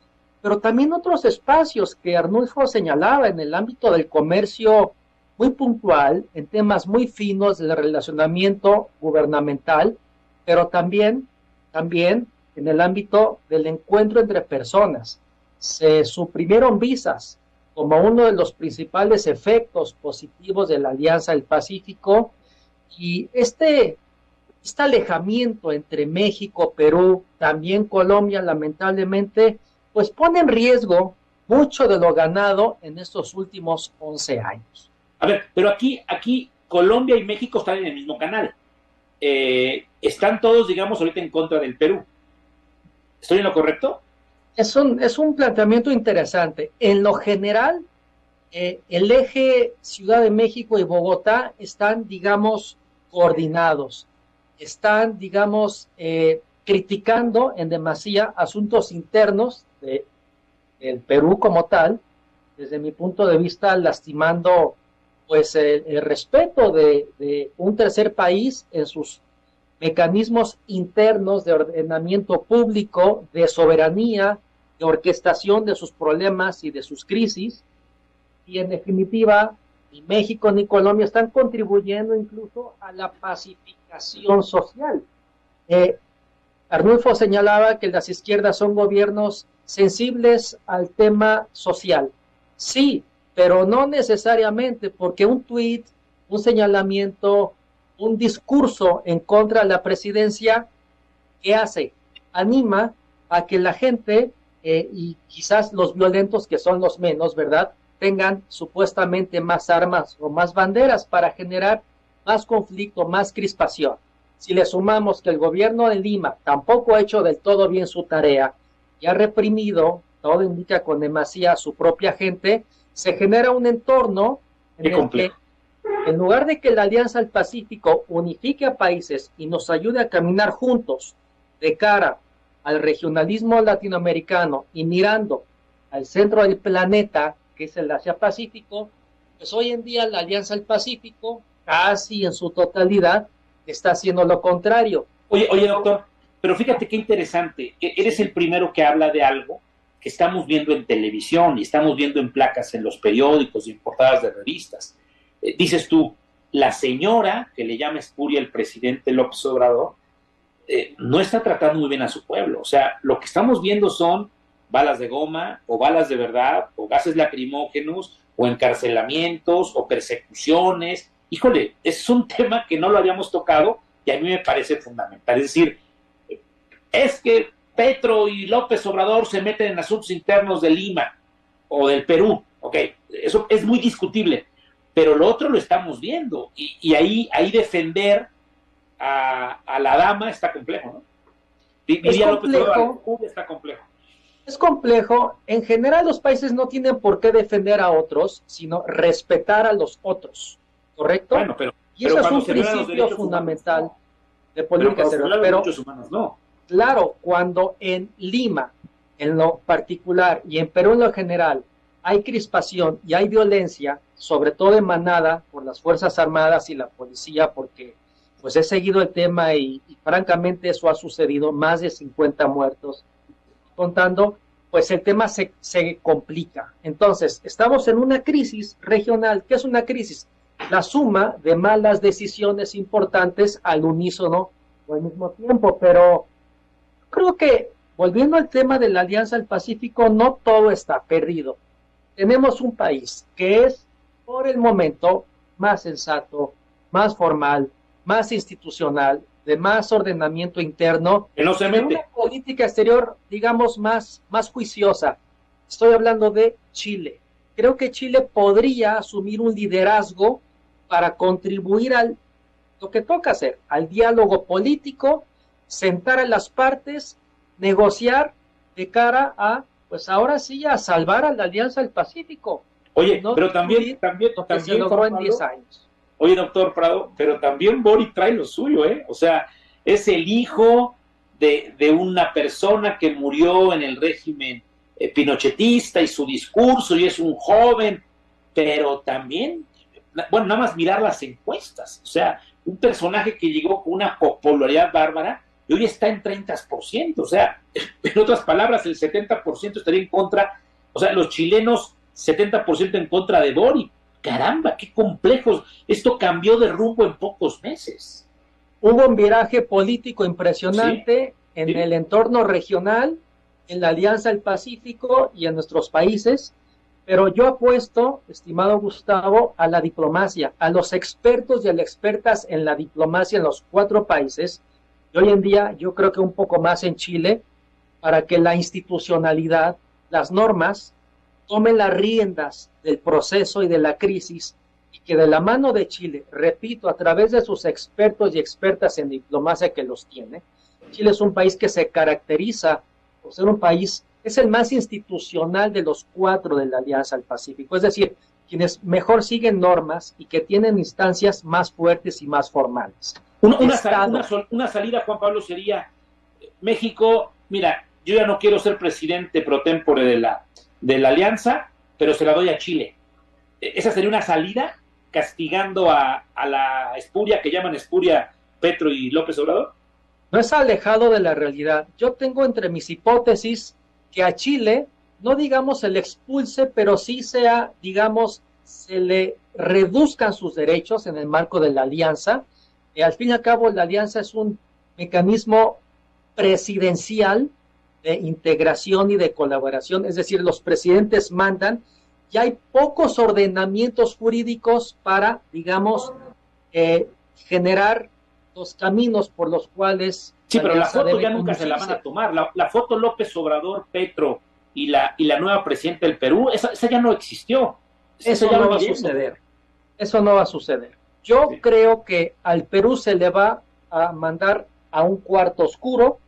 Speaker 6: pero también otros espacios que Arnulfo señalaba en el ámbito del comercio muy puntual, en temas muy finos del relacionamiento gubernamental, pero también en el ámbito del encuentro entre personas. Se suprimieron visas como uno de los principales efectos positivos de la Alianza del Pacífico, y este alejamiento entre México, Perú, también Colombia, lamentablemente, pues pone en riesgo mucho de lo ganado en estos últimos 11 años.
Speaker 1: A ver, pero aquí Colombia y México están en el mismo canal. Están todos, digamos, ahorita en contra del Perú. ¿Estoy en lo correcto?
Speaker 6: Es un planteamiento interesante. En lo general, el eje Ciudad de México y Bogotá están, digamos, coordinados. Están, digamos, criticando en demasía asuntos internos del Perú como tal, desde mi punto de vista, lastimando pues el respeto de un tercer país en sus mecanismos internos de ordenamiento público, de soberanía, de orquestación de sus problemas y de sus crisis. Y en definitiva, ni México ni Colombia están contribuyendo incluso a la pacificación social. Arnulfo señalaba que las izquierdas son gobiernos sensibles al tema social. Sí, pero no necesariamente, porque un tuit, un señalamiento, un discurso en contra de la presidencia, ¿qué hace? Anima a que la gente, y quizás los violentos, que son los menos, ¿verdad?, tengan supuestamente más armas o más banderas para generar más conflicto, más crispación. Si le sumamos que el gobierno de Lima tampoco ha hecho del todo bien su tarea y ha reprimido, todo indica con demasía, a su propia gente, se genera un entorno en el que, en lugar de que la Alianza del Pacífico unifique a países y nos ayude a caminar juntos de cara al regionalismo latinoamericano y mirando al centro del planeta, que es el Asia-Pacífico, pues hoy en día la Alianza del Pacífico, casi en su totalidad, está haciendo lo contrario.
Speaker 1: Oye, doctor, pero fíjate qué interesante, eres el primero que habla de algo que estamos viendo en televisión y estamos viendo en placas en los periódicos y en portadas de revistas. Dices tú, la señora, que le llama espuria el presidente López Obrador, no está tratando muy bien a su pueblo. O sea, lo que estamos viendo son balas de goma, o balas de verdad, o gases lacrimógenos, o encarcelamientos, o persecuciones. Híjole, es un tema que no lo habíamos tocado y a mí me parece fundamental. Es decir, es que Petro y López Obrador se meten en asuntos internos de Lima o del Perú. Ok, eso es muy discutible, pero lo otro lo estamos viendo, y ahí defender a la dama está complejo, ¿no?
Speaker 6: Es complejo.
Speaker 1: Está complejo.
Speaker 6: Es complejo. En general, los países no tienen por qué defender a otros, sino respetar a los otros, ¿correcto?
Speaker 1: Bueno,
Speaker 6: y eso es un principio fundamental de política exterior. Pero derechos humanos, no. Claro, cuando en Lima, en lo particular, y en Perú en lo general, hay crispación y hay violencia, sobre todo emanada por las Fuerzas Armadas y la policía, porque pues he seguido el tema y francamente eso ha sucedido, más de 50 muertos contando, pues el tema se complica. Entonces, estamos en una crisis regional. ¿Qué es una crisis? La suma de malas decisiones importantes al unísono o al mismo tiempo, pero creo que, volviendo al tema de la Alianza del Pacífico, no todo está perdido. Tenemos un país que es, por el momento, más sensato, más formal, más institucional, de más ordenamiento interno,
Speaker 1: que no se mete.
Speaker 6: Una política exterior, digamos, más juiciosa. Estoy hablando de Chile. Creo que Chile podría asumir un liderazgo para contribuir lo que toca hacer, al diálogo político, sentar a las partes, negociar de cara a, pues ahora sí, a salvar a la Alianza del Pacífico.
Speaker 1: Oye, ¿no? Pero también
Speaker 6: se logró en 10 años.
Speaker 1: Oye, doctor Prado, pero también Boric trae lo suyo, ¿eh? O sea, es el hijo de una persona que murió en el régimen pinochetista y su discurso, y es un joven, pero también, bueno, nada más mirar las encuestas, o sea, un personaje que llegó con una popularidad bárbara y hoy está en 30%, o sea, en otras palabras, el 70% estaría en contra, o sea, los chilenos 70% en contra de Boric. Caramba, qué complejos. Esto cambió de rumbo en pocos meses.
Speaker 6: Hubo un viraje político impresionante en el entorno regional, en la Alianza del Pacífico y en nuestros países, pero yo apuesto, estimado Gustavo, a la diplomacia, a los expertos y a las expertas en la diplomacia en los 4 países, y hoy en día yo creo que un poco más en Chile, para que la institucionalidad, las normas, tomen las riendas del proceso y de la crisis, y que de la mano de Chile, repito, a través de sus expertos y expertas en diplomacia que los tiene, Chile es un país que se caracteriza por ser un país, es el más institucional de los 4 de la Alianza del Pacífico, es decir, quienes mejor siguen normas y que tienen instancias más fuertes y más formales.
Speaker 1: Una salida, Juan Pablo, sería México, mira, yo ya no quiero ser presidente pro tempore de la alianza, pero se la doy a Chile. Esa sería una salida, castigando a la espuria que llaman espuria Petro y López Obrador.
Speaker 6: No es alejado de la realidad. Yo tengo entre mis hipótesis que a Chile, no digamos se le expulse, pero sí sea, digamos, se le reduzcan sus derechos en el marco de la alianza. Al fin y al cabo, la alianza es un mecanismo presidencial de integración y de colaboración, es decir, los presidentes mandan y hay pocos ordenamientos jurídicos para, digamos, generar los caminos por los cuales...
Speaker 1: Sí, pero la foto ya nunca se la van a tomar. La foto López Obrador, Petro y la nueva presidenta del Perú, esa ya no existió.
Speaker 6: Eso ya no va a suceder. Eso no va a suceder. Yo creo que al Perú se le va a mandar a un cuarto oscuro,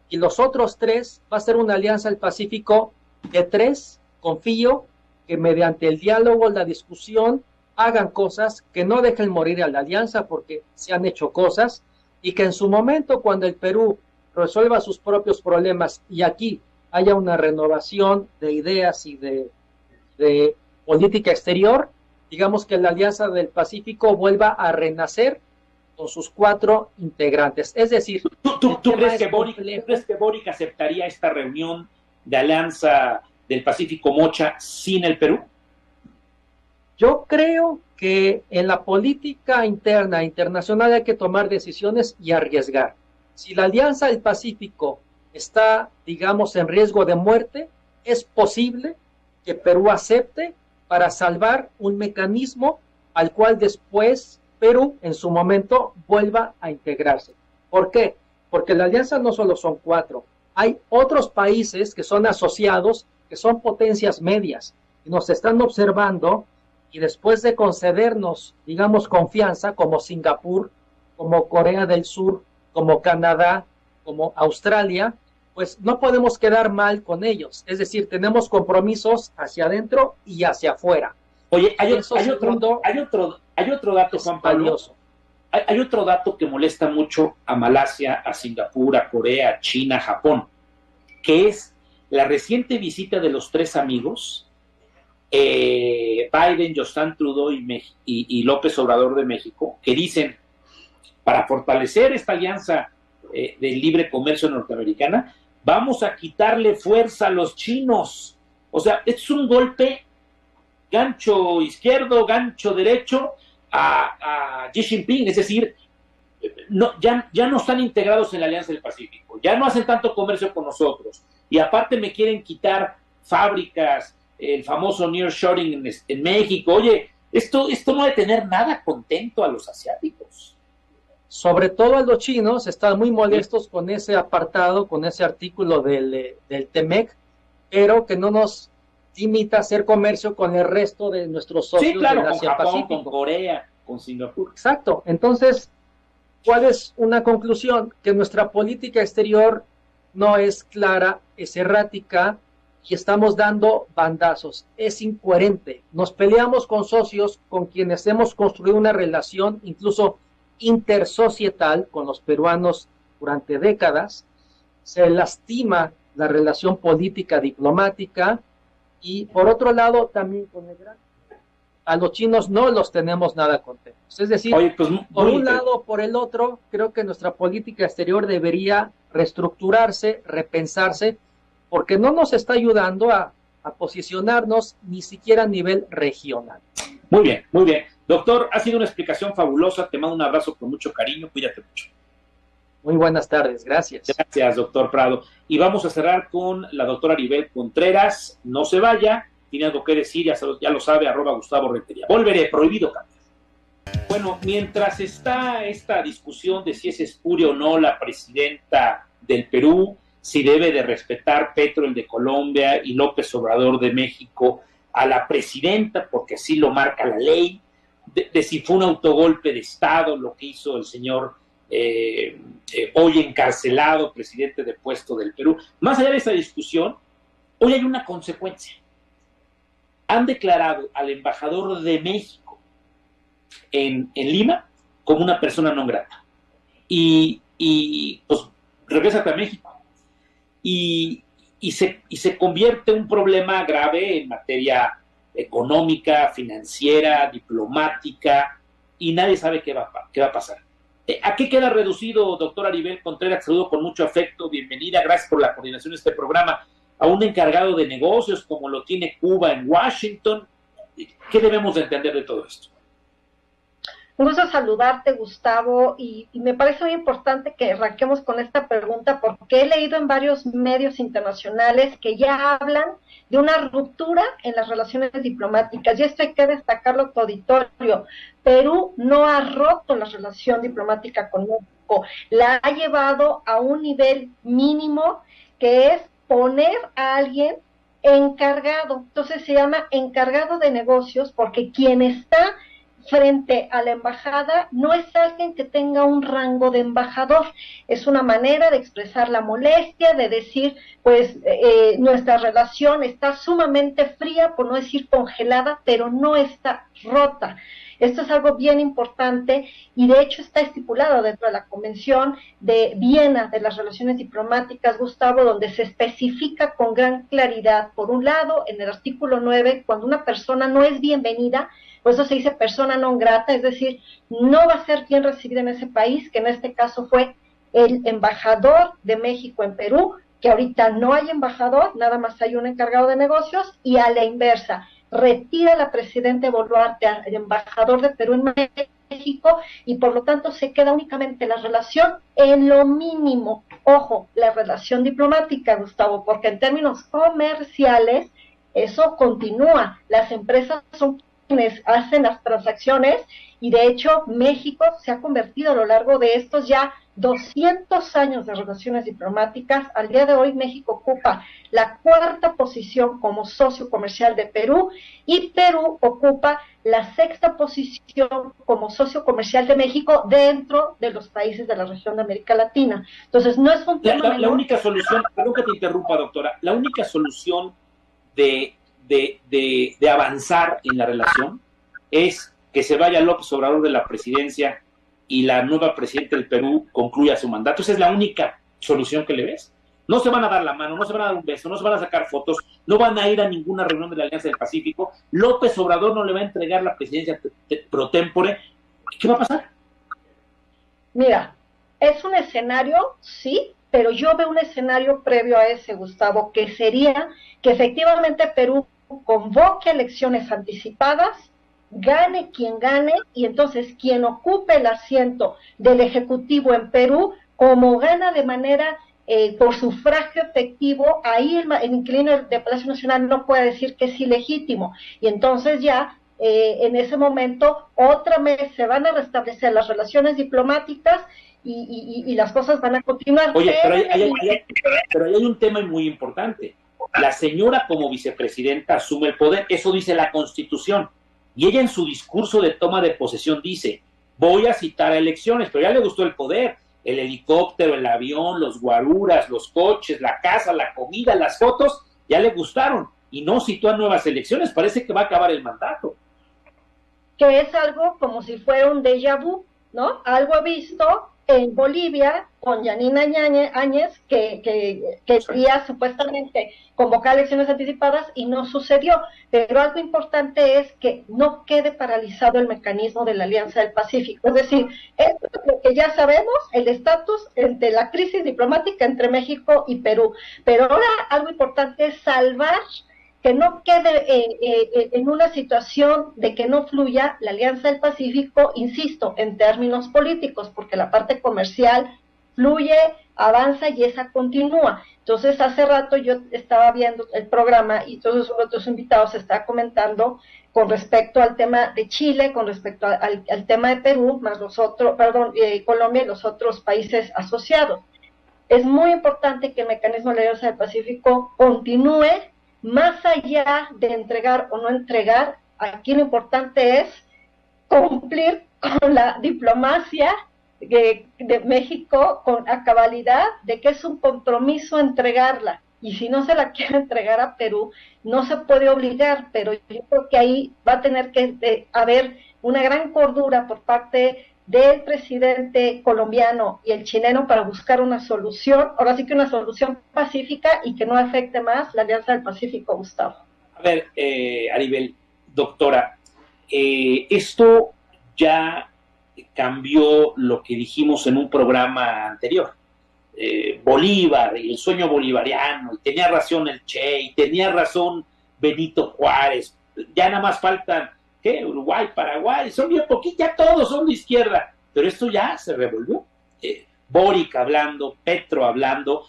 Speaker 6: y los otros 3 va a ser una alianza del Pacífico de 3, confío, que mediante el diálogo, la discusión, hagan cosas, que no dejen morir a la alianza porque se han hecho cosas, y que en su momento, cuando el Perú resuelva sus propios problemas y aquí haya una renovación de ideas y de política exterior, digamos que la Alianza del Pacífico vuelva a renacer con sus 4 integrantes. Es decir,
Speaker 1: ¿Tú crees que Boric aceptaría esta reunión de Alianza del Pacífico Mocha sin el Perú?
Speaker 6: Yo creo que en la política interna, internacional, hay que tomar decisiones y arriesgar. Si la Alianza del Pacífico está, digamos, en riesgo de muerte, es posible que Perú acepte para salvar un mecanismo al cual después Perú, en su momento, vuelva a integrarse. ¿Por qué? Porque la alianza no solo son 4, hay otros países que son asociados, que son potencias medias, y nos están observando, y después de concedernos, digamos, confianza, como Singapur, como Corea del Sur, como Canadá, como Australia, pues no podemos quedar mal con ellos. Es decir, tenemos compromisos hacia adentro y hacia afuera.
Speaker 1: Oye, hay otro dato, Juan Pablo. Hay otro dato que molesta mucho a Malasia, a Singapur, a Corea, a China, a Japón, que es la reciente visita de los 3 amigos, Biden, Justin Trudeau y López Obrador de México, que dicen, para fortalecer esta alianza de libre comercio norteamericana, vamos a quitarle fuerza a los chinos. O sea, es un golpe gancho izquierdo, gancho derecho a Xi Jinping, es decir, ya no están integrados en la Alianza del Pacífico, ya no hacen tanto comercio con nosotros, y aparte me quieren quitar fábricas, el famoso nearshoring en México. Oye, esto no ha de tener nada contento a los asiáticos.
Speaker 6: Sobre todo a los chinos, están muy molestos con ese apartado, con ese artículo del TEMEC, pero que no nos limita a hacer comercio con el resto de nuestros socios
Speaker 1: del
Speaker 6: Asia
Speaker 1: con Japón,
Speaker 6: Pacífico.
Speaker 1: Con Corea, con Singapur.
Speaker 6: Exacto. Entonces, ¿cuál es una conclusión? Que nuestra política exterior no es clara, es errática y estamos dando bandazos. Es incoherente. Nos peleamos con socios con quienes hemos construido una relación incluso intersocietal con los peruanos durante décadas. Se lastima la relación política diplomática y por otro lado también con el gran, a los chinos no los tenemos nada contentos. Es decir,
Speaker 1: oye, pues,
Speaker 6: por un lado o por el otro, creo que nuestra política exterior debería reestructurarse, repensarse, porque no nos está ayudando a posicionarnos ni siquiera a nivel regional.
Speaker 1: Muy bien, muy bien. Doctor, ha sido una explicación fabulosa, te mando un abrazo con mucho cariño, cuídate mucho.
Speaker 6: Muy buenas tardes, gracias.
Speaker 1: Gracias, doctor Prado. Y vamos a cerrar con la doctora Aribel Contreras. No se vaya, tiene algo que decir, ya lo sabe, @GustavoRentería. Volveré, prohibido cambiar. Bueno, mientras está esta discusión de si es espuria o no la presidenta del Perú, si debe de respetar Petro, el de Colombia, y López Obrador de México a la presidenta, porque así lo marca la ley, de si fue un autogolpe de Estado lo que hizo el señor hoy encarcelado presidente depuesto del Perú. Más allá de esa discusión, hoy hay una consecuencia. Han declarado al embajador de México en Lima como una persona no grata. Y pues regrésate a México. Y se convierte un problema grave en materia económica, financiera, diplomática, y nadie sabe qué va a pasar. ¿A qué queda reducido, doctor Aribel Contreras? Saludo con mucho afecto, bienvenida, gracias por la coordinación de este programa. ¿A un encargado de negocios como lo tiene Cuba en Washington? ¿Qué debemos de entender de todo esto?
Speaker 5: Un gusto saludarte, Gustavo, y me parece muy importante que arranquemos con esta pregunta porque he leído en varios medios internacionales que ya hablan de una ruptura en las relaciones diplomáticas, y esto hay que destacarlo a tu auditorio. Perú no ha roto la relación diplomática con México, la ha llevado a un nivel mínimo, que es poner a alguien encargado. Entonces se llama encargado de negocios, porque quien está frente a la embajada no es alguien que tenga un rango de embajador, es una manera de expresar la molestia, de decir, pues nuestra relación está sumamente fría, por no decir congelada, pero no está rota. Esto es algo bien importante y de hecho está estipulado dentro de la Convención de Viena de las Relaciones Diplomáticas, Gustavo, donde se especifica con gran claridad, por un lado, en el artículo 9, cuando una persona no es bienvenida, por eso se dice persona non grata, es decir, no va a ser bien recibida en ese país, que en este caso fue el embajador de México en Perú, que ahorita no hay embajador, nada más hay un encargado de negocios, y a la inversa. retira a la presidenta Boluarte, al embajador de Perú en México, y por lo tanto se queda únicamente la relación en lo mínimo. Ojo, la relación diplomática, Gustavo, porque en términos comerciales eso continúa. Las empresas son quienes hacen las transacciones, y de hecho México se ha convertido a lo largo de estos ya 200 años de relaciones diplomáticas. Al día de hoy México ocupa la 4ª posición como socio comercial de Perú, y Perú ocupa la 6ª posición como socio comercial de México dentro de los países de la región de América Latina. Entonces no es un tema
Speaker 1: la única solución, perdón que te interrumpa, doctora, la única solución de avanzar en la relación es que se vaya López Obrador de la presidencia y la nueva presidenta del Perú concluya su mandato. Esa es la única solución que le ves. No se van a dar la mano, no se van a dar un beso, no se van a sacar fotos, no van a ir a ninguna reunión de la Alianza del Pacífico. López Obrador no le va a entregar la presidencia pro tempore. ¿Qué va a pasar?
Speaker 5: Mira, es un escenario, sí, pero yo veo un escenario previo a ese, Gustavo, que sería que efectivamente Perú convoque elecciones anticipadas, gane quien gane, y entonces quien ocupe el asiento del Ejecutivo en Perú, como gana de manera por sufragio efectivo, ahí el inquilino de Palacio Nacional no puede decir que es ilegítimo, y entonces ya en ese momento otra vez se van a restablecer las relaciones diplomáticas y las cosas van a continuar.
Speaker 1: Oye, pero ahí hay un tema muy importante. La señora como vicepresidenta asume el poder, eso dice la Constitución, y ella en su discurso de toma de posesión dice, voy a citar a elecciones, pero ya le gustó el poder, el helicóptero, el avión, los guaruras, los coches, la casa, la comida, las fotos, ya le gustaron, y no citó a nuevas elecciones, parece que va a acabar el mandato.
Speaker 5: Que es algo como si fuera un déjà vu, ¿no? Algo visto en Bolivia con Yanina Áñez, que quería supuestamente convocar elecciones anticipadas y no sucedió. Pero algo importante es que no quede paralizado el mecanismo de la Alianza del Pacífico. Es decir, esto es lo que ya sabemos, el estatus de la crisis diplomática entre México y Perú. Pero ahora algo importante es salvar, que no quede en una situación de que no fluya la Alianza del Pacífico, insisto, en términos políticos, porque la parte comercial fluye, avanza y esa continúa. Entonces, hace rato yo estaba viendo el programa y todos los otros invitados estaban comentando con respecto al tema de Chile, con respecto al tema de Perú, más los otros, Colombia y los otros países asociados. Es muy importante que el mecanismo de la Alianza del Pacífico continúe, más allá de entregar o no entregar. Aquí lo importante es cumplir con la diplomacia de México con a cabalidad de que es un compromiso entregarla, y si no se la quiere entregar a Perú, no se puede obligar, pero yo creo que ahí va a tener que haber una gran cordura por parte del presidente colombiano y el chileno para buscar una solución, ahora sí que una solución pacífica y que no afecte más la Alianza del Pacífico, Gustavo.
Speaker 1: A ver, Aribel, doctora, esto ya cambió lo que dijimos en un programa anterior. Bolívar y el sueño bolivariano, y tenía razón el Che, y tenía razón Benito Juárez, ya nada más faltan Uruguay, Paraguay, son bien poquitos, ya todos son de izquierda, pero esto ya se revolvió. Boric hablando, Petro hablando,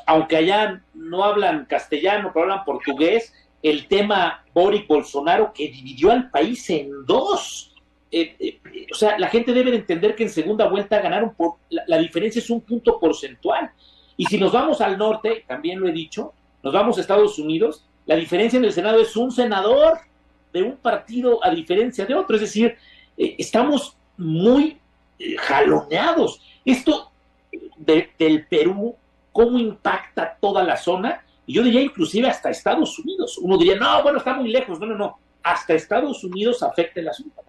Speaker 1: aunque allá no hablan castellano, pero hablan portugués, el tema Boric-Bolsonaro que dividió al país en dos. O sea, la gente debe de entender que en segunda vuelta ganaron la diferencia es un punto porcentual. Y si nos vamos al norte, también lo he dicho, nos vamos a Estados Unidos, la diferencia en el Senado es un senador de un partido a diferencia de otro. Es decir, estamos muy jaloneados. Esto del Perú, ¿cómo impacta toda la zona? Y yo diría inclusive hasta Estados Unidos. Uno diría, no, bueno, está muy lejos. No. Hasta Estados Unidos afecta el asunto.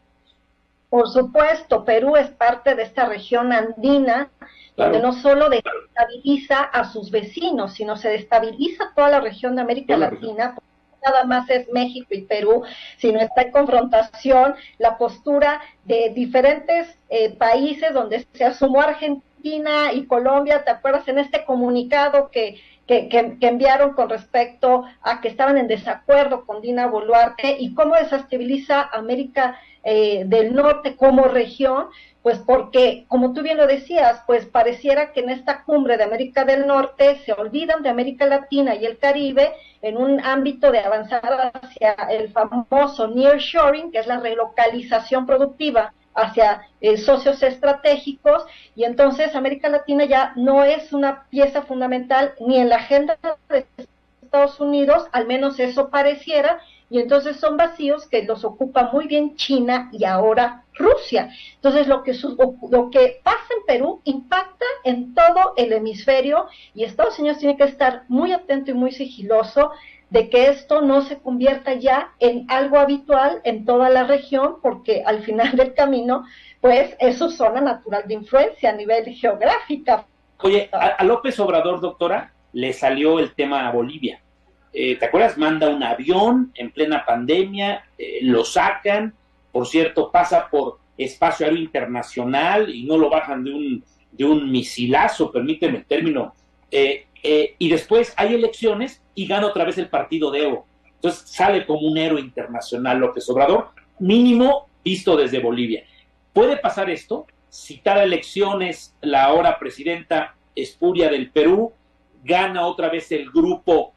Speaker 5: Por supuesto, Perú es parte de esta región andina, claro, donde no solo desestabiliza a sus vecinos, sino se destabiliza toda la región de América Latina. Nada más es México y Perú, sino está en confrontación la postura de diferentes países donde se asumó Argentina y Colombia. ¿Te acuerdas en este comunicado que que enviaron con respecto a que estaban en desacuerdo con Dina Boluarte y cómo desestabiliza América del Norte como región, pues porque, como tú bien lo decías, pues pareciera que en esta cumbre de América del Norte se olvidan de América Latina y el Caribe en un ámbito de avanzar hacia el famoso nearshoring, que es la relocalización productiva hacia socios estratégicos, y entonces América Latina ya no es una pieza fundamental ni en la agenda de Estados Unidos, al menos eso pareciera, y entonces son vacíos que los ocupa muy bien China y ahora Rusia. Entonces lo que pasa en Perú impacta en todo el hemisferio y Estados Unidos tiene que estar muy atento y muy sigiloso de que esto no se convierta ya en algo habitual en toda la región, porque al final del camino, pues es su zona natural de influencia a nivel geográfico.
Speaker 1: Oye, a López Obrador, doctora, le salió el tema a Bolivia. ¿Te acuerdas? Manda un avión en plena pandemia, lo sacan, por cierto, pasa por espacio aéreo internacional y no lo bajan de un misilazo, permíteme el término, y después hay elecciones y gana otra vez el partido de Evo. Entonces sale como un héroe internacional López Obrador, mínimo visto desde Bolivia. ¿Puede pasar esto? Citar a elecciones la ahora presidenta espuria del Perú, gana otra vez el grupo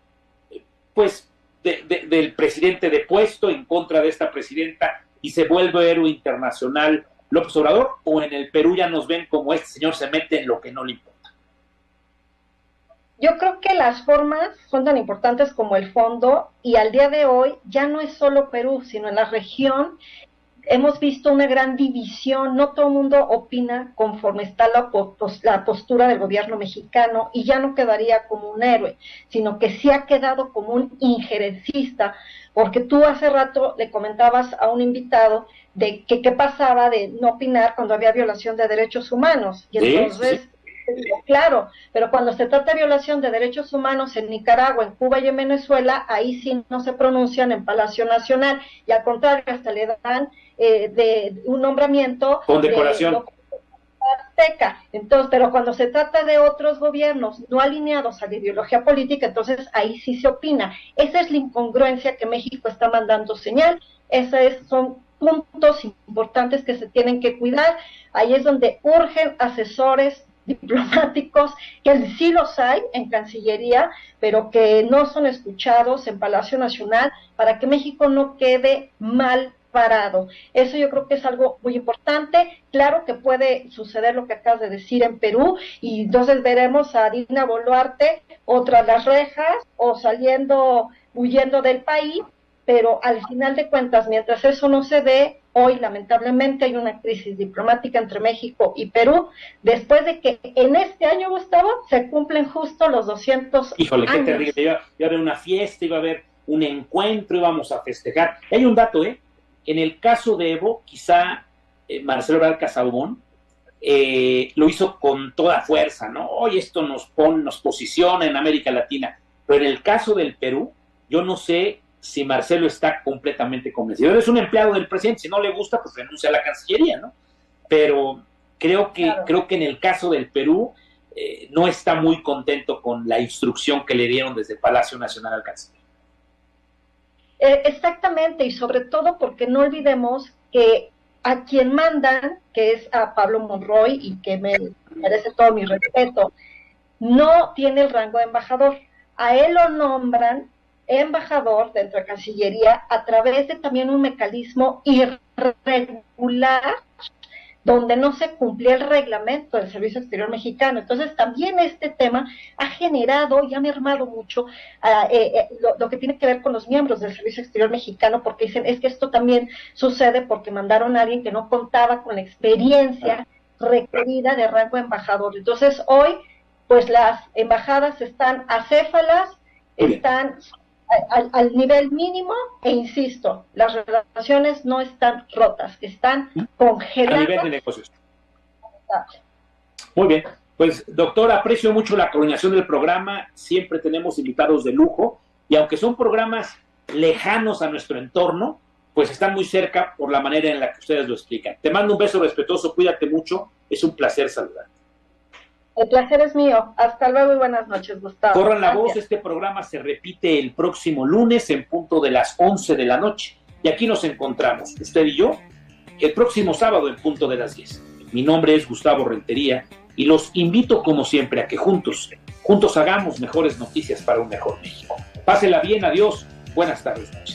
Speaker 1: pues del presidente depuesto en contra de esta presidenta y se vuelve héroe internacional López Obrador, o en el Perú ya nos ven como este señor se mete en lo que no le importa?
Speaker 5: Yo creo que las formas son tan importantes como el fondo, y al día de hoy ya no es solo Perú, sino en la región hemos visto una gran división, no todo el mundo opina conforme está la postura del gobierno mexicano, y ya no quedaría como un héroe, sino que sí ha quedado como un injerencista, porque tú hace rato le comentabas a un invitado de que qué pasaba de no opinar cuando había violación de derechos humanos, y entonces... Sí. Claro, pero cuando se trata de violación de derechos humanos en Nicaragua, en Cuba y en Venezuela, ahí sí no se pronuncian en Palacio Nacional, y al contrario, hasta le dan de un nombramiento
Speaker 1: con decoración
Speaker 5: azteca. Entonces, pero cuando se trata de otros gobiernos no alineados a la ideología política, entonces ahí sí se opina. Esa es la incongruencia que México está mandando señal. Son puntos importantes que se tienen que cuidar. Ahí es donde urgen asesores diplomáticos, que sí los hay en Cancillería, pero que no son escuchados en Palacio Nacional, para que México no quede mal parado. Eso yo creo que es algo muy importante. Claro que puede suceder lo que acabas de decir en Perú, y entonces veremos a Dina Boluarte o tras las rejas o huyendo del país, pero al final de cuentas, mientras eso no se dé, hoy lamentablemente hay una crisis diplomática entre México y Perú, después de que en este año, Gustavo, se cumplen justo los 200
Speaker 1: Híjole,
Speaker 5: años.
Speaker 1: Qué terrible, iba a haber una fiesta, iba a haber un encuentro, íbamos a festejar. Y hay un dato, en el caso de Evo, quizá Marcelo Ebrard Casaubon lo hizo con toda fuerza, ¿no? Hoy esto nos posiciona en América Latina, pero en el caso del Perú, yo no sé si Marcelo está completamente convencido. Él es un empleado del presidente, si no le gusta, pues renuncia a la Cancillería, ¿no? Pero creo que en el caso del Perú no está muy contento con la instrucción que le dieron desde el Palacio Nacional al canciller.
Speaker 5: Exactamente, y sobre todo porque no olvidemos que a quien mandan, que es a Pablo Monroy, y que me merece todo mi respeto, no tiene el rango de embajador. A él lo nombran embajador dentro de Cancillería a través de también un mecanismo irregular donde no se cumplía el reglamento del Servicio Exterior Mexicano. Entonces también este tema ha generado y ha mermado mucho lo que tiene que ver con los miembros del Servicio Exterior Mexicano, porque dicen, es que esto también sucede porque mandaron a alguien que no contaba con la experiencia requerida de rango de embajador. Entonces hoy, pues las embajadas están acéfalas, están al nivel mínimo, e insisto, las relaciones no están rotas, están congeladas.
Speaker 1: A nivel de negocios. Muy bien, pues doctor, aprecio mucho la coordinación del programa, siempre tenemos invitados de lujo, y aunque son programas lejanos a nuestro entorno, pues están muy cerca por la manera en la que ustedes lo explican. Te mando un beso respetuoso, cuídate mucho, es un placer saludarte.
Speaker 5: El placer es mío. Hasta luego y buenas noches, Gustavo.
Speaker 1: Corran la
Speaker 5: Gracias.
Speaker 1: voz, este programa se repite el próximo lunes en punto de las 11 de la noche. Y aquí nos encontramos, usted y yo, el próximo sábado en punto de las 10. Mi nombre es Gustavo Rentería y los invito como siempre a que juntos hagamos mejores noticias para un mejor México. Pásela bien, adiós, buenas tardes, noches.